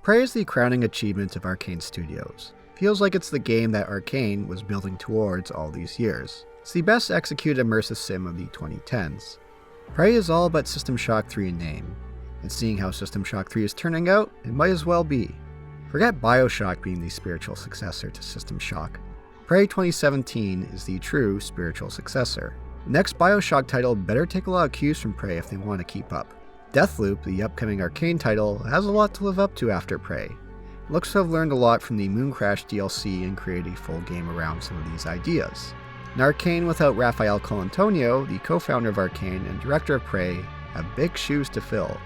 Prey is the crowning achievement of Arkane Studios. Feels like it's the game that Arkane was building towards all these years. It's the best executed immersive sim of the 2010s. Prey is all but System Shock 3 in name, and seeing how System Shock 3 is turning out, it might as well be. Forget Bioshock being the spiritual successor to System Shock. Prey 2017 is the true spiritual successor. The next Bioshock title better take a lot of cues from Prey if they want to keep up. Deathloop, the upcoming Arkane title, has a lot to live up to after Prey. It looks to have learned a lot from the Mooncrash DLC and created a full game around some of these ideas. In Arkane without Raphael Colantonio, the co-founder of Arkane and director of Prey, have big shoes to fill,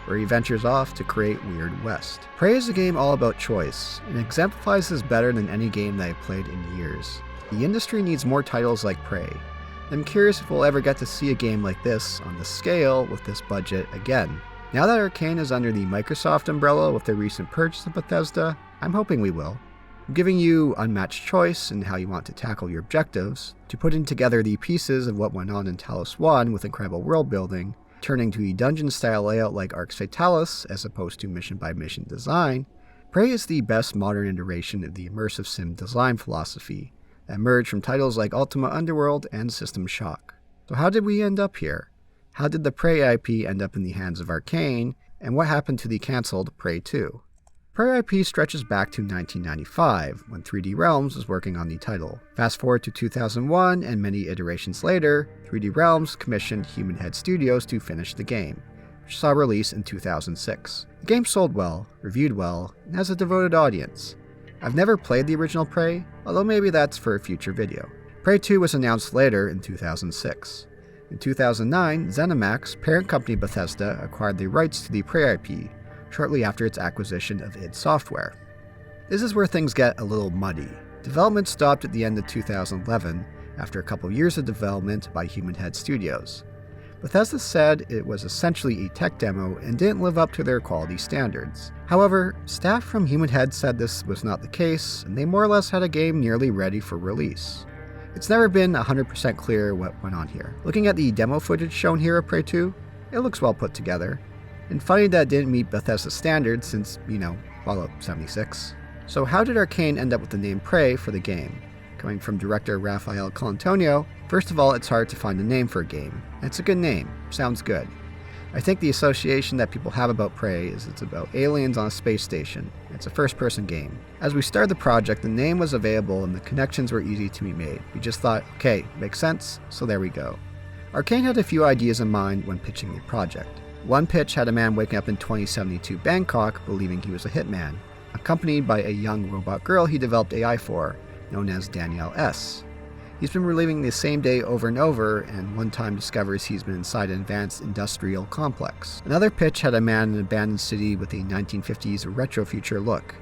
where he ventures off to create Weird West. Prey is a game all about choice, and exemplifies this better than any game that I've played in years. The industry needs more titles like Prey. I'm curious if we'll ever get to see a game like this on this scale with this budget again. Now that Arkane is under the Microsoft umbrella with their recent purchase of Bethesda, I'm hoping we will. I'm giving you unmatched choice in how you want to tackle your objectives, to putting together the pieces of what went on in Talos 1 with incredible world building, turning to a dungeon-style layout like Arx Fatalis as opposed to mission-by-mission design. Prey is the best modern iteration of the immersive sim design philosophy that emerged from titles like Ultima Underworld and System Shock. So how did we end up here? How did the Prey IP end up in the hands of Arkane, and what happened to the cancelled Prey 2? Prey IP stretches back to 1995, when 3D Realms was working on the title. Fast forward to 2001, and many iterations later, 3D Realms commissioned Human Head Studios to finish the game, which saw release in 2006. The game sold well, reviewed well, and has a devoted audience. I've never played the original Prey, although maybe that's for a future video. Prey 2 was announced later in 2006. In 2009, ZeniMax, parent company Bethesda, acquired the rights to the Prey IP, shortly after its acquisition of id Software. This is where things get a little muddy. Development stopped at the end of 2011 after a couple years of development by Human Head Studios. Bethesda said it was essentially a tech demo and didn't live up to their quality standards. However, staff from Human Head said this was not the case, and they more or less had a game nearly ready for release. It's never been 100% clear what went on here. Looking at the demo footage shown here of Prey 2, it looks well put together. And funny that it didn't meet Bethesda's standards since, Fallout 76. So how did Arkane end up with the name Prey for the game? Coming from director Raphael Colantonio, first of all, it's hard to find a name for a game. It's a good name, sounds good. I think the association that people have about Prey is it's about aliens on a space station. It's a first-person game. As we started the project, the name was available and the connections were easy to be made. We just thought, okay, makes sense, so there we go. Arkane had a few ideas in mind when pitching the project. One pitch had a man waking up in 2072 Bangkok believing he was a hitman, accompanied by a young robot girl he developed AI for, known as Danielle S. He's been reliving the same day over and over, and one time discovers he's been inside an advanced industrial complex. Another pitch had a man in an abandoned city with a 1950s retro future look,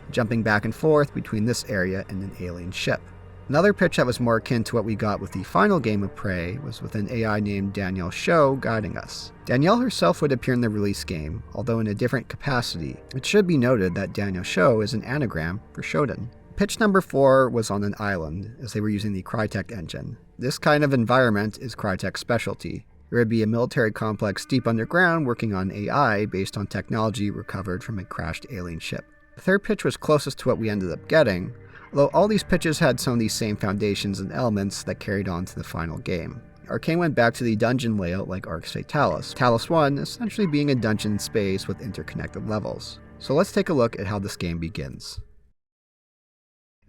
jumping back and forth between this area and an alien ship. Another pitch that was more akin to what we got with the final game of Prey was with an AI named Danielle Show guiding us. Danielle herself would appear in the release game, although in a different capacity. It should be noted that Danielle Show is an anagram for Shodan. Pitch number 4 was on an island, as they were using the Crytek engine. This kind of environment is Crytek's specialty. There would be a military complex deep underground working on AI based on technology recovered from a crashed alien ship. The third pitch was closest to what we ended up getting, although all these pitches had some of these same foundations and elements that carried on to the final game. Arkane went back to the dungeon layout like Arx Fatalis, Talos 1 essentially being a dungeon space with interconnected levels. So let's take a look at how this game begins.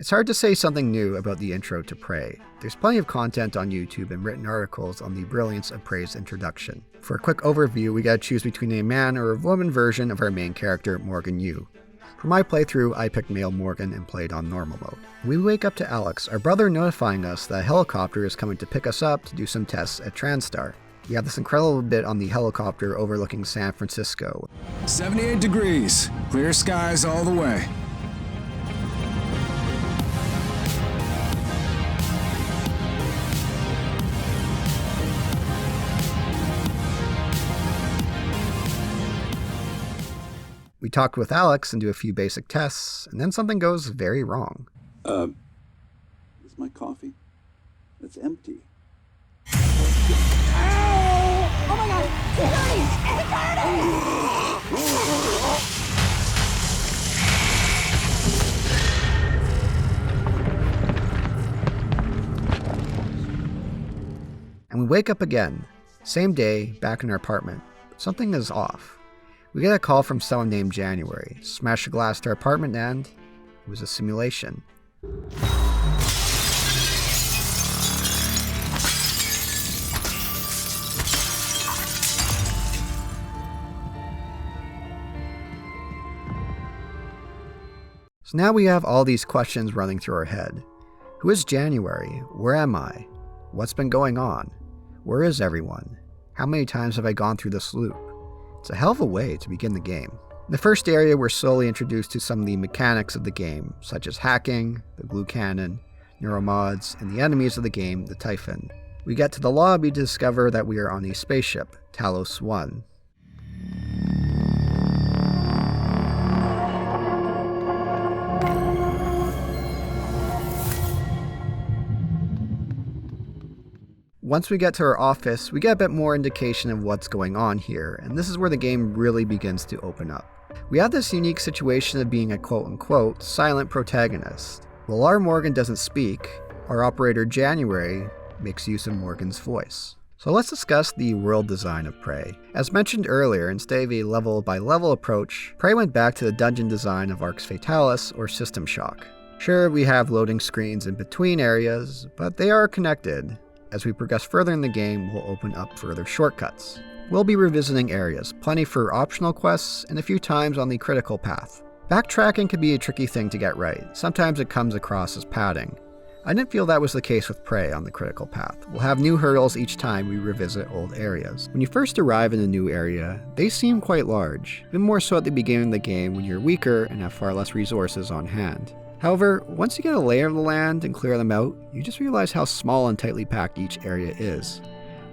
It's hard to say something new about the intro to Prey. There's plenty of content on YouTube and written articles on the brilliance of Prey's introduction. For a quick overview, we gotta choose between a man or a woman version of our main character, Morgan Yu. For my playthrough, I picked male Morgan and played on normal mode. We wake up to Alex, our brother, notifying us that a helicopter is coming to pick us up to do some tests at TranStar. We have this incredible bit on the helicopter overlooking San Francisco. 78 degrees, clear skies all the way. We talked with Alex and do a few basic tests, and then something goes very wrong. Is my coffee? It's empty. Oh my god! It's burning! It's burning! wake up again. Same day, back in our apartment. But something is off. We get a call from someone named January. Smash the glass to our apartment and it was a simulation. So now we have all these questions running through our head. Who is January? Where am I? What's been going on? Where is everyone? How many times have I gone through this loop? It's a hell of a way to begin the game. In the first area, we're slowly introduced to some of the mechanics of the game, such as hacking, the glue cannon, neuromods, and the enemies of the game, the Typhon. We get to the lobby to discover that we are on a spaceship, Talos 1. Once we get to our office, we get a bit more indication of what's going on here, and this is where the game really begins to open up. We have this unique situation of being a quote-unquote silent protagonist. While our Morgan doesn't speak, our operator January makes use of Morgan's voice. So let's discuss the world design of Prey. As mentioned earlier, instead of a level-by-level approach, Prey went back to the dungeon design of Arx Fatalis or System Shock. Sure, we have loading screens in between areas, but they are connected. As we progress further in the game, we'll open up further shortcuts. We'll be revisiting areas, plenty for optional quests, and a few times on the critical path. Backtracking can be a tricky thing to get right. Sometimes it comes across as padding. I didn't feel that was the case with Prey on the critical path. We'll have new hurdles each time we revisit old areas. When you first arrive in a new area, they seem quite large, even more so at the beginning of the game when you're weaker and have far less resources on hand. However, once you get a lay of the land and clear them out, you just realize how small and tightly packed each area is.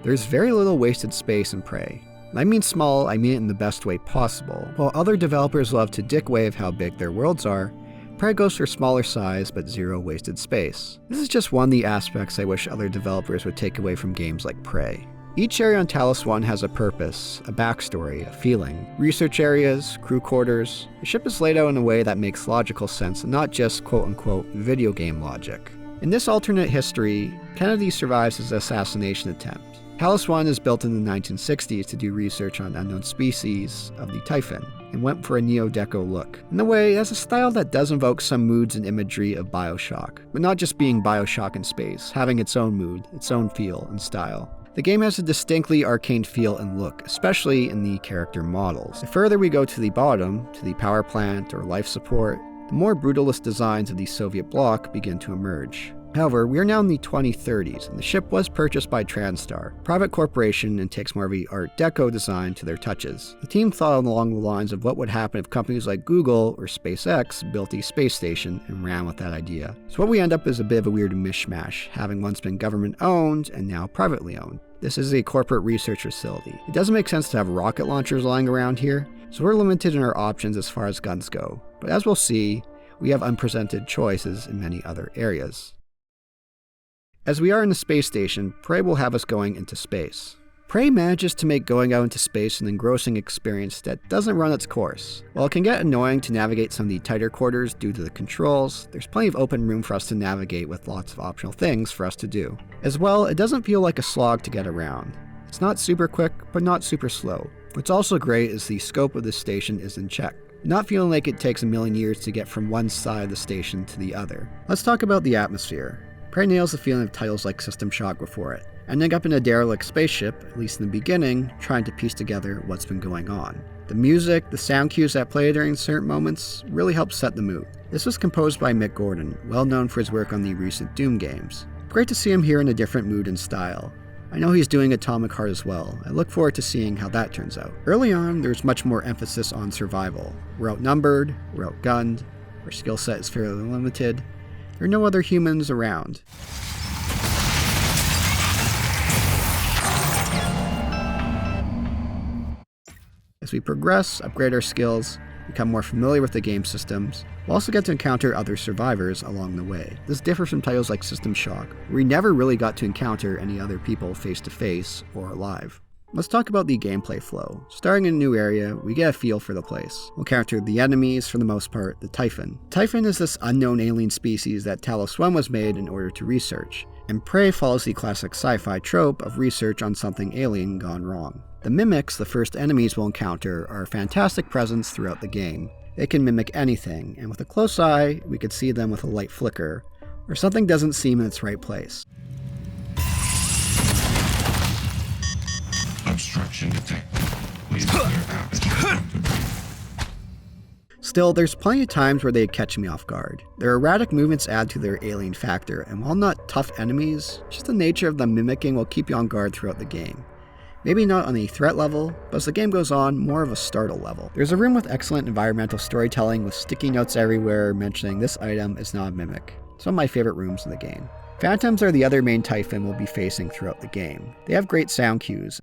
There's very little wasted space in Prey. And I mean small, I mean it in the best way possible. While other developers love to dick wave how big their worlds are, Prey goes for smaller size but zero wasted space. This is just one of the aspects I wish other developers would take away from games like Prey. Each area on Talos 1 has a purpose, a backstory, a feeling. Research areas, crew quarters. The ship is laid out in a way that makes logical sense and not just quote-unquote video game logic. In this alternate history, Kennedy survives his assassination attempt. Talos 1 is built in the 1960s to do research on unknown species of the Typhon, and went for a neo-deco look. In a way, it has a style that does invoke some moods and imagery of Bioshock, but not just being Bioshock in space, having its own mood, its own feel and style. The game has a distinctly Arkane feel and look, especially in the character models. The further we go to the bottom, to the power plant or life support, the more brutalist designs of the Soviet bloc begin to emerge. However, we are now in the 2030s, and the ship was purchased by Transtar, a private corporation, and takes more of a Art Deco design to their touches. The team thought along the lines of what would happen if companies like Google or SpaceX built a space station and ran with that idea. So what we end up is a bit of a weird mishmash, having once been government-owned and now privately owned. This is a corporate research facility. It doesn't make sense to have rocket launchers lying around here, so we're limited in our options as far as guns go. But as we'll see, we have unpresented choices in many other areas. As we are in the space station, Prey will have us going into space. Prey manages to make going out into space an engrossing experience that doesn't run its course. While it can get annoying to navigate some of the tighter quarters due to the controls, there's plenty of open room for us to navigate with lots of optional things for us to do. As well, it doesn't feel like a slog to get around. It's not super quick, but not super slow. What's also great is the scope of this station is in check, not feeling like it takes a million years to get from one side of the station to the other. Let's talk about the atmosphere. Prey nails the feeling of titles like System Shock before it, ending up in a derelict spaceship, at least in the beginning, trying to piece together what's been going on. The music, the sound cues that play during certain moments, really help set the mood. This was composed by Mick Gordon, well known for his work on the recent Doom games. Great to see him here in a different mood and style. I know he's doing Atomic Heart as well. I look forward to seeing how that turns out. Early on, there's much more emphasis on survival. We're outnumbered, we're outgunned, our skill set is fairly limited. There are no other humans around. As we progress, upgrade our skills, become more familiar with the game systems, we'll also get to encounter other survivors along the way. This differs from titles like System Shock, where we never really got to encounter any other people face to face or alive. Let's talk about the gameplay flow. Starting in a new area, we get a feel for the place. We'll encounter the enemies, for the most part, the Typhon. Typhon is this unknown alien species that Talos 1 was made in order to research. And Prey follows the classic sci-fi trope of research on something alien gone wrong. The mimics, the first enemies we'll encounter, are a fantastic presence throughout the game. They can mimic anything, and with a close eye, we could see them with a light flicker, or something doesn't seem in its right place. Obstruction detected. Please clear out. Still, there's plenty of times where they catch me off guard. Their erratic movements add to their alien factor, and while not tough enemies, just the nature of them mimicking will keep you on guard throughout the game. Maybe not on a threat level, but as the game goes on, more of a startle level. There's a room with excellent environmental storytelling with sticky notes everywhere mentioning this item is not a mimic. Some of my favorite rooms in the game. Phantoms are the other main Typhon we'll be facing throughout the game. They have great sound cues.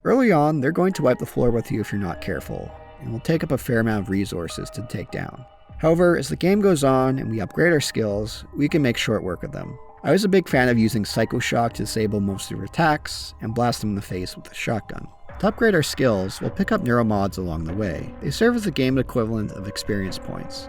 Early on, they're going to wipe the floor with you if you're not careful, and will take up a fair amount of resources to take down. However, as the game goes on and we upgrade our skills, we can make short work of them. I was a big fan of using Psycho Shock to disable most of their attacks and blast them in the face with a shotgun. To upgrade our skills, we'll pick up neuromods along the way. They serve as the game equivalent of experience points.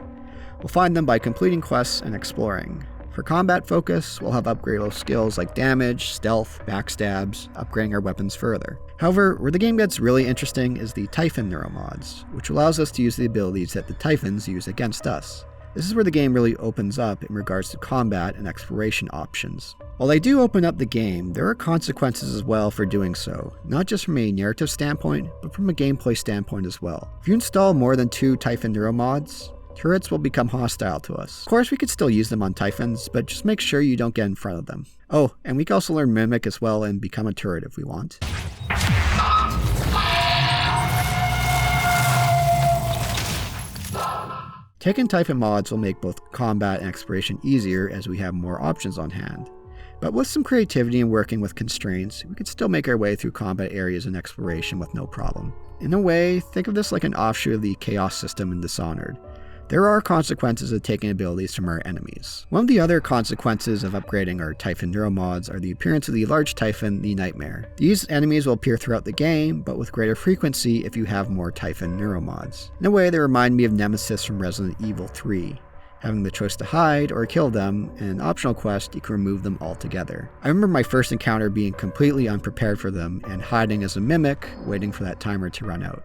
We'll find them by completing quests and exploring. For combat focus, we'll have upgradable skills like damage, stealth, backstabs, upgrading our weapons further. However, where the game gets really interesting is the Typhon neuromods, which allows us to use the abilities that the Typhons use against us. This is where the game really opens up in regards to combat and exploration options. While they do open up the game, there are consequences as well for doing so, not just from a narrative standpoint, but from a gameplay standpoint as well. If you install more than 2 Typhon neuromods, turrets will become hostile to us. Of course, we could still use them on Typhons, but just make sure you don't get in front of them. Oh, and we can also learn Mimic as well and become a turret if we want. Taking Typhon mods will make both combat and exploration easier as we have more options on hand. But with some creativity and working with constraints, we could still make our way through combat areas and exploration with no problem. In a way, think of this like an offshoot of the Chaos system in Dishonored. There are consequences of taking abilities from our enemies. One of the other consequences of upgrading our Typhon neuromods are the appearance of the large Typhon, the Nightmare. These enemies will appear throughout the game, but with greater frequency if you have more Typhon neuromods. In a way, they remind me of Nemesis from Resident Evil 3. Having the choice to hide or kill them, in an optional quest, you can remove them altogether. I remember my first encounter being completely unprepared for them and hiding as a mimic, waiting for that timer to run out.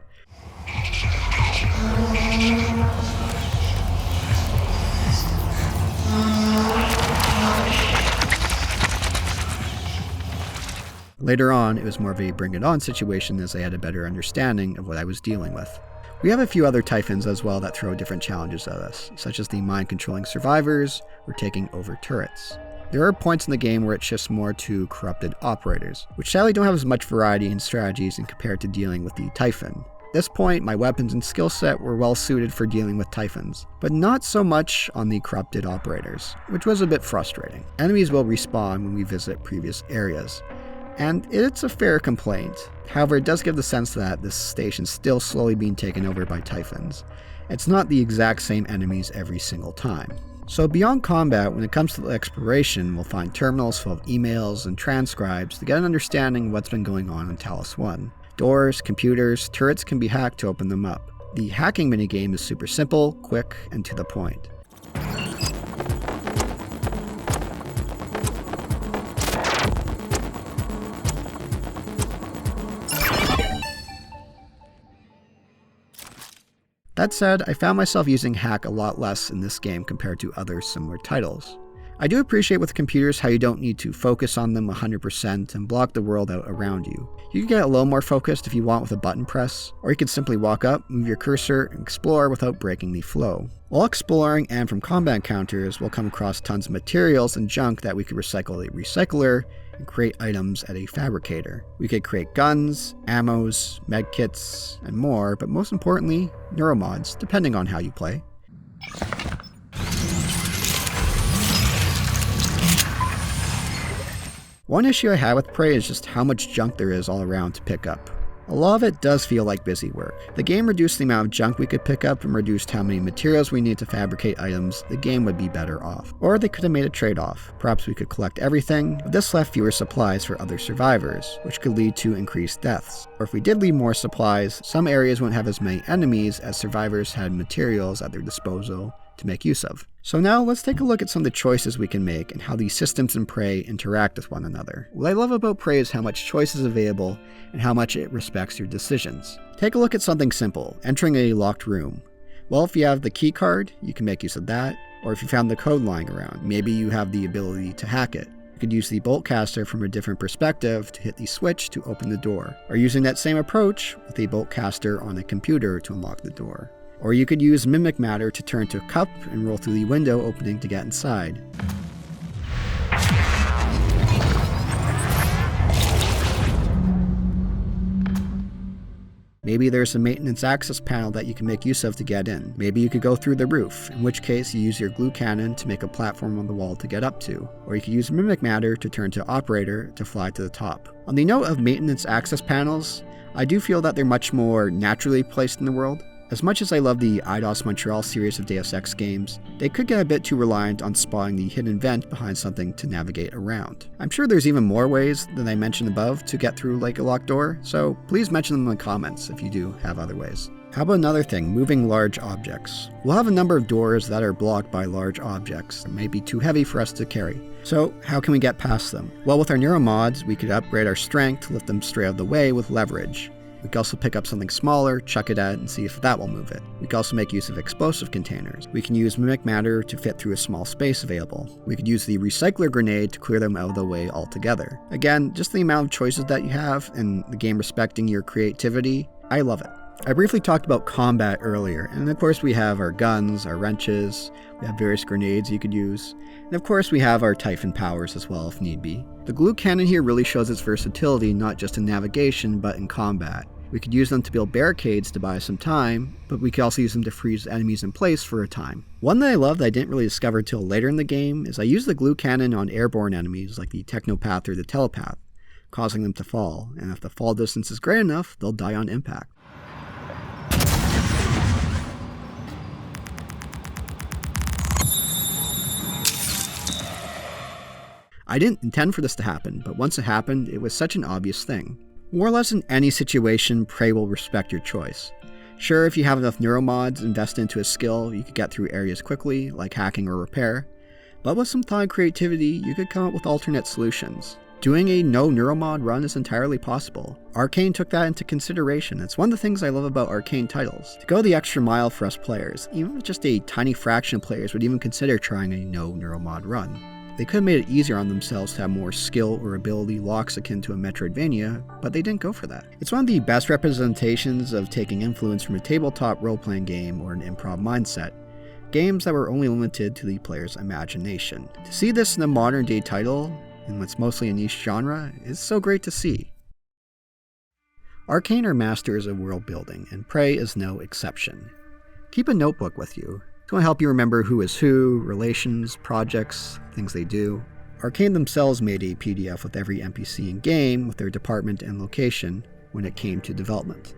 Later on, it was more of a bring it on situation as I had a better understanding of what I was dealing with. We have a few other Typhons as well that throw different challenges at us, such as the mind-controlling survivors or taking over turrets. There are points in the game where it shifts more to corrupted operators, which sadly don't have as much variety in strategies in compared to dealing with the Typhon. At this point, my weapons and skill set were well suited for dealing with Typhons, but not so much on the corrupted operators, which was a bit frustrating. Enemies will respawn when we visit previous areas, and it's a fair complaint. However, it does give the sense that this station's still slowly being taken over by Typhons. It's not the exact same enemies every single time. So beyond combat, when it comes to exploration, we'll find terminals full of emails and transcribes to get an understanding of what's been going on in Talos 1. Doors, computers, turrets can be hacked to open them up. The hacking minigame is super simple, quick, and to the point. That said, I found myself using hack a lot less in this game compared to other similar titles. I do appreciate with computers how you don't need to focus on them 100% and block the world out around you. You can get a little more focused if you want with a button press, or you can simply walk up, move your cursor, and explore without breaking the flow. While exploring and from combat encounters, we'll come across tons of materials and junk that we could recycle at a recycler and create items at a fabricator. We could create guns, ammos, medkits, and more, but most importantly, neuromods, depending on how you play. One issue I have with Prey is just how much junk there is all around to pick up. A lot of it does feel like busy work. The game reduced the amount of junk we could pick up and reduced how many materials we need to fabricate items. The game would be better off. Or they could have made a trade-off. Perhaps we could collect everything, but this left fewer supplies for other survivors, which could lead to increased deaths. Or if we did leave more supplies, some areas wouldn't have as many enemies as survivors had materials at their disposal to make use of. So now let's take a look at some of the choices we can make and how these systems in Prey interact with one another. What I love about Prey is how much choice is available and how much it respects your decisions. Take a look at something simple, entering a locked room. Well, if you have the key card, you can make use of that, or if you found the code lying around, maybe you have the ability to hack it. You could use the bolt caster from a different perspective to hit the switch to open the door, or using that same approach with a bolt caster on a computer to unlock the door. Or you could use mimic matter to turn to a cup and roll through the window opening to get inside. Maybe there's a maintenance access panel that you can make use of to get in. Maybe you could go through the roof, in which case you use your glue cannon to make a platform on the wall to get up to. Or you could use mimic matter to turn to operator to fly to the top. On the note of maintenance access panels, I do feel that they're much more naturally placed in the world. As much as I love the Eidos Montreal series of Deus Ex games, they could get a bit too reliant on spotting the hidden vent behind something to navigate around. I'm sure there's even more ways than I mentioned above to get through like a locked door, so please mention them in the comments if you do have other ways. How about another thing, moving large objects? We'll have a number of doors that are blocked by large objects that may be too heavy for us to carry. So how can we get past them? Well, with our neuromods, we could upgrade our strength to lift them straight out of the way with leverage. We can also pick up something smaller, chuck it at it, and see if that will move it. We can also make use of explosive containers. We can use mimic matter to fit through a small space available. We could use the recycler grenade to clear them out of the way altogether. Again, just the amount of choices that you have and the game respecting your creativity, I love it. I briefly talked about combat earlier, and of course we have our guns, our wrenches, we have various grenades you could use, and of course we have our Typhon powers as well if need be. The glue cannon here really shows its versatility not just in navigation but in combat. We could use them to build barricades to buy some time, but we could also use them to freeze enemies in place for a time. One that I love that I didn't really discover till later in the game is I use the glue cannon on airborne enemies like the Technopath or the Telepath, causing them to fall, and if the fall distance is great enough, they'll die on impact. I didn't intend for this to happen, but once it happened, it was such an obvious thing. More or less in any situation, Prey will respect your choice. Sure, if you have enough neuromods invested into a skill, you could get through areas quickly, like hacking or repair, but with some thought and creativity, you could come up with alternate solutions. Doing a no neuromod run is entirely possible. Arkane took that into consideration. It's one of the things I love about Arkane titles. To go the extra mile for us players, even if just a tiny fraction of players would even consider trying a no neuromod run. They could have made it easier on themselves to have more skill or ability locks akin to a Metroidvania, but they didn't go for that. It's one of the best representations of taking influence from a tabletop role-playing game or an improv mindset. Games that were only limited to the player's imagination. To see this in a modern-day title, in what's mostly a niche genre, is so great to see. Arkane are masters of world building, and Prey is no exception. Keep a notebook with you. It's going to help you remember who is who, relations, projects, things they do. Arkane themselves made a PDF with every NPC in game with their department and location when it came to development.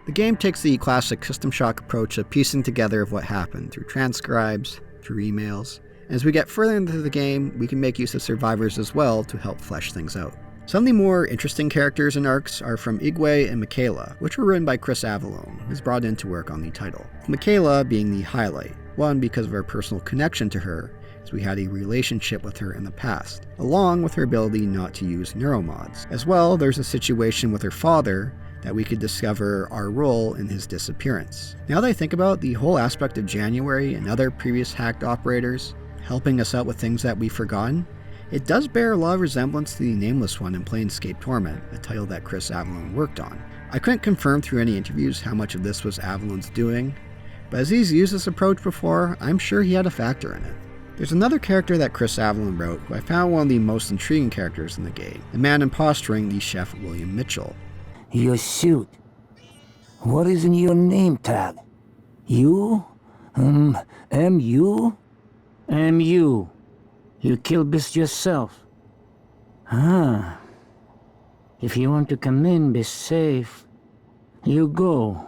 The game takes the classic System Shock approach of piecing together of what happened through transcribes, through emails, and as we get further into the game, we can make use of survivors as well to help flesh things out. Some of the more interesting characters and arcs are from Igwe and Michaela, which were written by Chris Avallone, who was brought in to work on the title. Michaela being the highlight, one because of our personal connection to her, as we had a relationship with her in the past, along with her ability not to use neuromods. As well, there's a situation with her father that we could discover our role in his disappearance. Now that I think about the whole aspect of January and other previous hacked operators helping us out with things that we've forgotten, it does bear a lot of resemblance to the Nameless One in Planescape Torment, a title that Chris Avallone worked on. I couldn't confirm through any interviews how much of this was Avallone's doing, but as he's used this approach before, I'm sure he had a factor in it. There's another character that Chris Avallone wrote who I found one of the most intriguing characters in the game, the man impostoring the chef William Mitchell. Your suit. What is in your name tag? You? M.U.? M.U. You killed this yourself. Ah. If you want to come in, be safe. You go.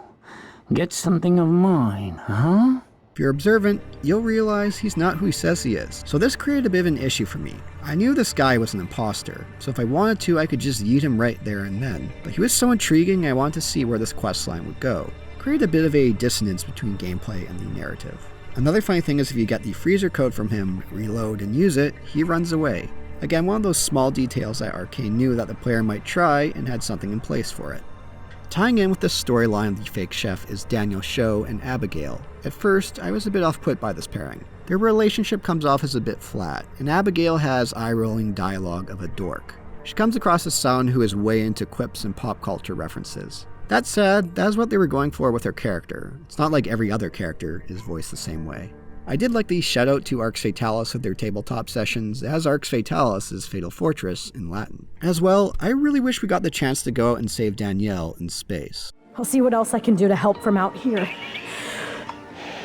Get something of mine, huh? If you're observant, you'll realize he's not who he says he is. So this created a bit of an issue for me. I knew this guy was an imposter, so if I wanted to, I could just yeet him right there and then. But he was so intriguing, I wanted to see where this questline would go. It created a bit of a dissonance between gameplay and the narrative. Another funny thing is if you get the freezer code from him, reload and use it, he runs away. Again, one of those small details that Arkane knew that the player might try and had something in place for it. Tying in with the storyline of the fake chef is Daniel Sho and Abigail. At first, I was a bit off-put by this pairing. Their relationship comes off as a bit flat, and Abigail has eye-rolling dialogue of a dork. She comes across as someone who is way into quips and pop culture references. That said, that is what they were going for with her character. It's not like every other character is voiced the same way. I did like the shoutout to Arx Fatalis with their tabletop sessions, as Arx Fatalis is Fatal Fortress in Latin. As well, I really wish we got the chance to go out and save Danielle in space. I'll see what else I can do to help from out here.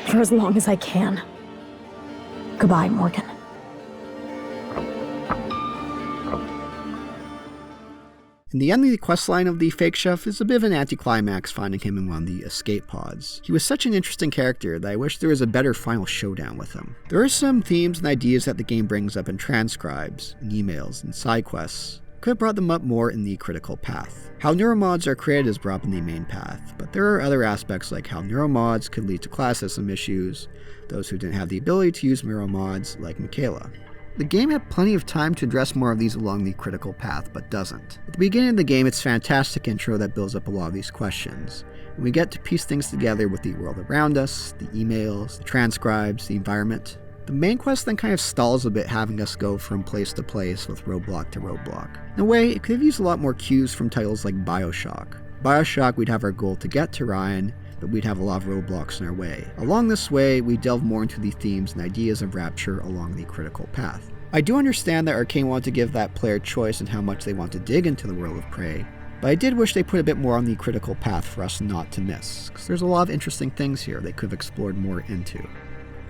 For as long as I can. Goodbye, Morgan. In the end, the questline of the fake chef is a bit of an anticlimax finding him in one of the escape pods. He was such an interesting character that I wish there was a better final showdown with him. There are some themes and ideas that the game brings up in transcribes, in emails, and side quests. Could have brought them up more in the critical path. How neuromods are created is brought up in the main path, but there are other aspects like how neuromods could lead to classism issues, those who didn't have the ability to use neuromods like Michaela. The game had plenty of time to address more of these along the critical path, but doesn't. At the beginning of the game, it's a fantastic intro that builds up a lot of these questions, and we get to piece things together with the world around us, the emails, the transcribes, the environment. The main quest then kind of stalls a bit, having us go from place to place with roadblock to roadblock. In a way, it could have used a lot more cues from titles like Bioshock. Bioshock, we'd have our goal to get to Ryan, but we'd have a lot of roadblocks in our way. Along this way, we delve more into the themes and ideas of Rapture along the critical path. I do understand that Arkane wanted to give that player choice in how much they want to dig into the world of Prey, but I did wish they put a bit more on the critical path for us not to miss, because there's a lot of interesting things here they could have explored more into.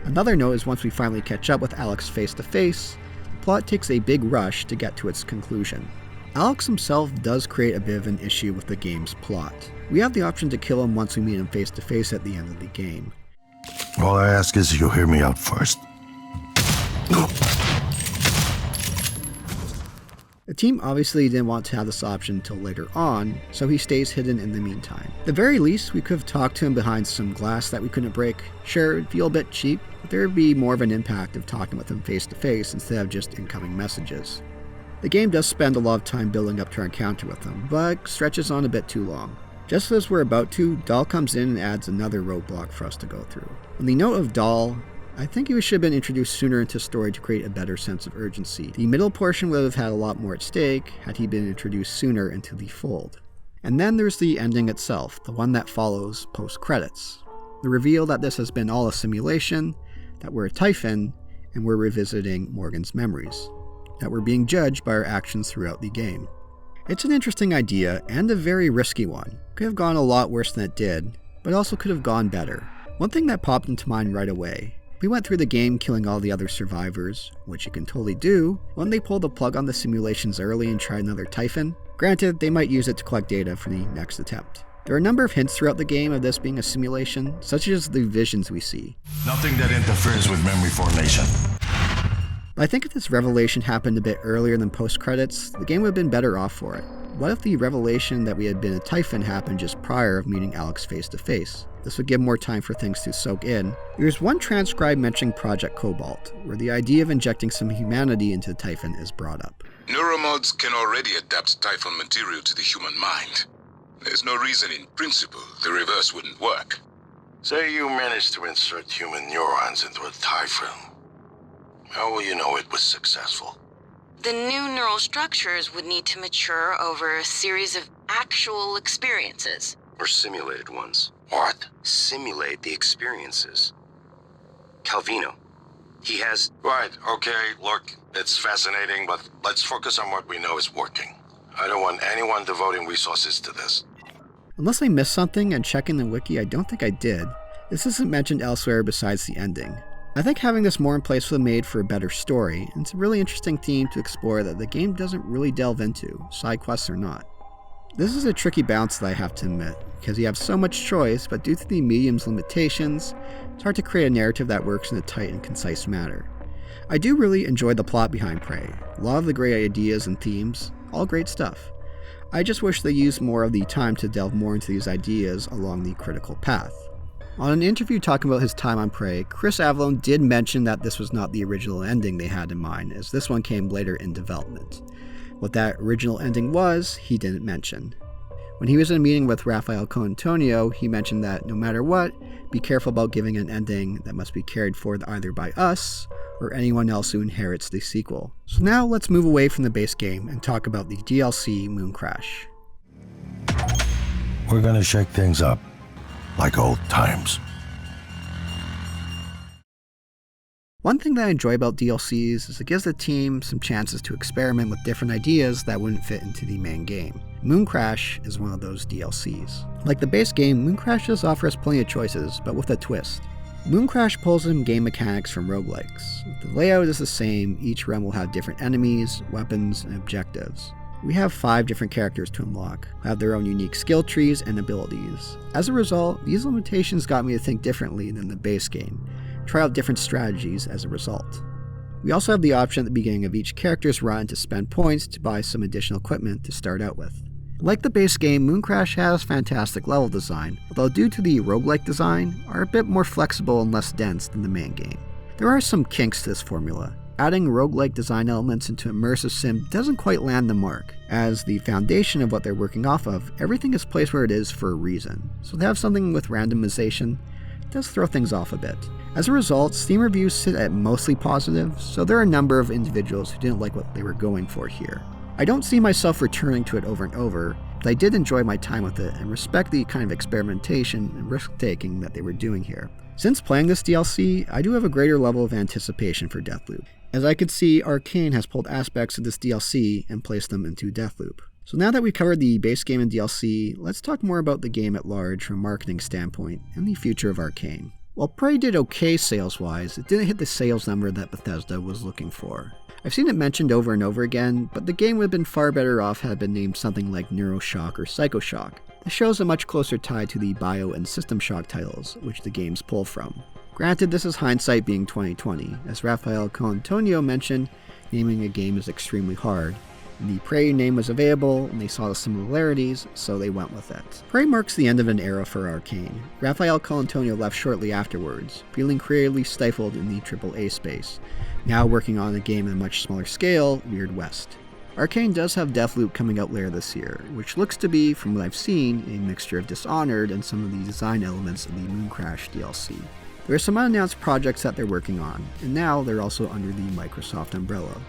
Another note is once we finally catch up with Alex face to face, the plot takes a big rush to get to its conclusion. Alex himself does create a bit of an issue with the game's plot. We have the option to kill him once we meet him face to face at the end of the game. All I ask is you hear me out first. The team obviously didn't want to have this option until later on, so he stays hidden in the meantime. At the very least, we could have talked to him behind some glass that we couldn't break. Sure, it'd feel a bit cheap, but there would be more of an impact of talking with him face to face instead of just incoming messages. The game does spend a lot of time building up to our encounter with him, but stretches on a bit too long. Just as we're about to, Dahl comes in and adds another roadblock for us to go through. On the note of Dahl, I think he should have been introduced sooner into story to create a better sense of urgency. The middle portion would have had a lot more at stake had he been introduced sooner into the fold. And then there's the ending itself, the one that follows post-credits. The reveal that this has been all a simulation, that we're a Typhon, and we're revisiting Morgan's memories. That we're being judged by our actions throughout the game. It's an interesting idea, and a very risky one. Could have gone a lot worse than it did, but also could have gone better. One thing that popped into mind right away. We went through the game killing all the other survivors, which you can totally do, when they pull the plug on the simulations early and try another Typhon. Granted, they might use it to collect data for the next attempt. There are a number of hints throughout the game of this being a simulation, such as the visions we see. Nothing that interferes with memory formation. I think if this revelation happened a bit earlier than post-credits, the game would have been better off for it. What if the revelation that we had been a Typhon happened just prior of meeting Alex face to face? This would give more time for things to soak in. There's one transcribe mentioning Project Cobalt, where the idea of injecting some humanity into the Typhon is brought up. Neuromods can already adapt Typhon material to the human mind. There's no reason in principle the reverse wouldn't work. Say you managed to insert human neurons into a Typhon. How will you know it was successful? The new neural structures would need to mature over a series of actual experiences. Or simulated ones. What? Simulate the experiences. Calvino. He has... Right, okay, look, it's fascinating, but let's focus on what we know is working. I don't want anyone devoting resources to this. Unless I missed something and checking the wiki, I don't think I did. This isn't mentioned elsewhere besides the ending. I think having this more in place would have made for a better story, and it's a really interesting theme to explore that the game doesn't really delve into, side quests or not. This is a tricky balance that I have to admit, because you have so much choice, but due to the medium's limitations, it's hard to create a narrative that works in a tight and concise manner. I do really enjoy the plot behind Prey, a lot of the great ideas and themes, all great stuff. I just wish they used more of the time to delve more into these ideas along the critical path. On an interview talking about his time on Prey, Chris Avellone did mention that this was not the original ending they had in mind, as this one came later in development. What that original ending was, he didn't mention. When he was in a meeting with Raphael Colantonio, he mentioned that no matter what, be careful about giving an ending that must be carried forward either by us or anyone else who inherits the sequel. So now let's move away from the base game and talk about the DLC Mooncrash. We're gonna shake things up, like old times. One thing that I enjoy about DLCs is it gives the team some chances to experiment with different ideas that wouldn't fit into the main game. Mooncrash is one of those DLCs. Like the base game, Mooncrash does offer us plenty of choices, but with a twist. Mooncrash pulls in game mechanics from roguelikes. The layout is the same, each realm will have different enemies, weapons, and objectives. We have 5 different characters to unlock, who have their own unique skill trees and abilities. As a result, these limitations got me to think differently than the base game, try out different strategies as a result. We also have the option at the beginning of each character's run to spend points to buy some additional equipment to start out with. Like the base game, Mooncrash has fantastic level design, although due to the roguelike design, are a bit more flexible and less dense than the main game. There are some kinks to this formula. Adding roguelike design elements into immersive sim doesn't quite land the mark, as the foundation of what they're working off of, everything is placed where it is for a reason, so to have something with randomization does throw things off a bit. As a result, Steam reviews sit at mostly positive, so there are a number of individuals who didn't like what they were going for here. I don't see myself returning to it over and over, but I did enjoy my time with it and respect the kind of experimentation and risk-taking that they were doing here. Since playing this DLC, I do have a greater level of anticipation for Deathloop, as I could see Arkane has pulled aspects of this DLC and placed them into Deathloop. So now that we've covered the base game and DLC, let's talk more about the game at large from a marketing standpoint and the future of Arkane. While Prey did okay sales-wise, it didn't hit the sales number that Bethesda was looking for. I've seen it mentioned over and over again, but the game would have been far better off had it been named something like Neuroshock or Psychoshock. This shows a much closer tie to the Bio and System Shock titles, which the games pull from. Granted, this is hindsight being 2020. As Raphael Colantonio mentioned, naming a game is extremely hard. The Prey name was available, and they saw the similarities, so they went with it. Prey marks the end of an era for Arkane. Raphael Colantonio left shortly afterwards, feeling creatively stifled in the AAA space, now working on a game at a much smaller scale, Weird West. Arkane does have Deathloop coming out later this year, which looks to be, from what I've seen, a mixture of Dishonored and some of the design elements of the Mooncrash DLC. There are some unannounced projects that they're working on, and now they're also under the Microsoft umbrella.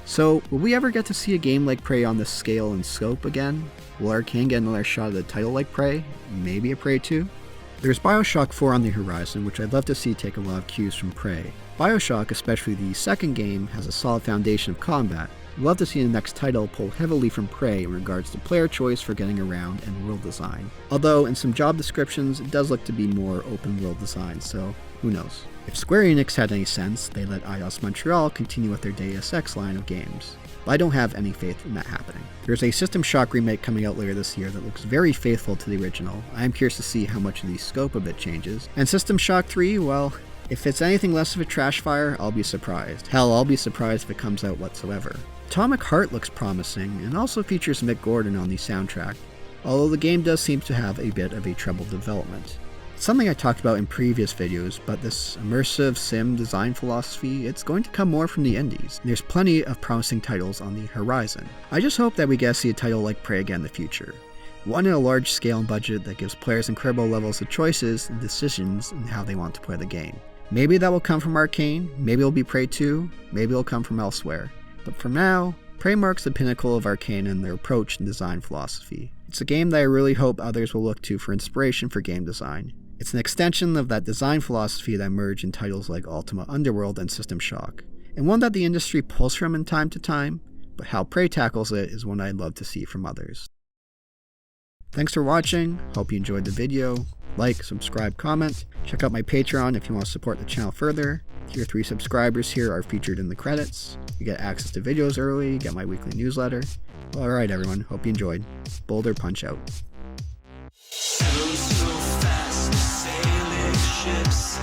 So, will we ever get to see a game like Prey on this scale and scope again? Will Arkane get another shot at a title like Prey? Maybe a Prey 2? There's Bioshock 4 on the horizon, which I'd love to see take a lot of cues from Prey. Bioshock, especially the second game, has a solid foundation of combat. I'd love to see the next title pull heavily from Prey in regards to player choice for getting around and world design. Although, in some job descriptions, it does look to be more open world design, so who knows. If Square Enix had any sense, they let Eidos Montreal continue with their Deus Ex line of games. But I don't have any faith in that happening. There's a System Shock remake coming out later this year that looks very faithful to the original. I am curious to see how much of the scope of it changes. And System Shock 3, well, if it's anything less of a trash fire, I'll be surprised. Hell, I'll be surprised if it comes out whatsoever. Atomic Heart looks promising, and also features Mick Gordon on the soundtrack, although the game does seem to have a bit of a troubled development. It's something I talked about in previous videos, but this immersive sim design philosophy, it's going to come more from the indies. There's plenty of promising titles on the horizon. I just hope that we get to see a title like Prey again in the future. One in a large scale and budget that gives players incredible levels of choices and decisions in how they want to play the game. Maybe that will come from Arkane, maybe it'll be Prey 2, maybe it'll come from elsewhere. But for now, Prey marks the pinnacle of Arkane in their approach and design philosophy. It's a game that I really hope others will look to for inspiration for game design. It's an extension of that design philosophy that emerged in titles like Ultima Underworld and System Shock, and one that the industry pulls from in time to time, but how Prey tackles it is one I'd love to see from others. Thanks for watching, hope you enjoyed the video. Like, subscribe, comment. Check out my Patreon if you want to support the channel further. Tier 3 subscribers here are featured in the credits. You get access to videos early, you get my weekly newsletter. Alright everyone, hope you enjoyed. Boulder Punch out. So fast, sailing ships.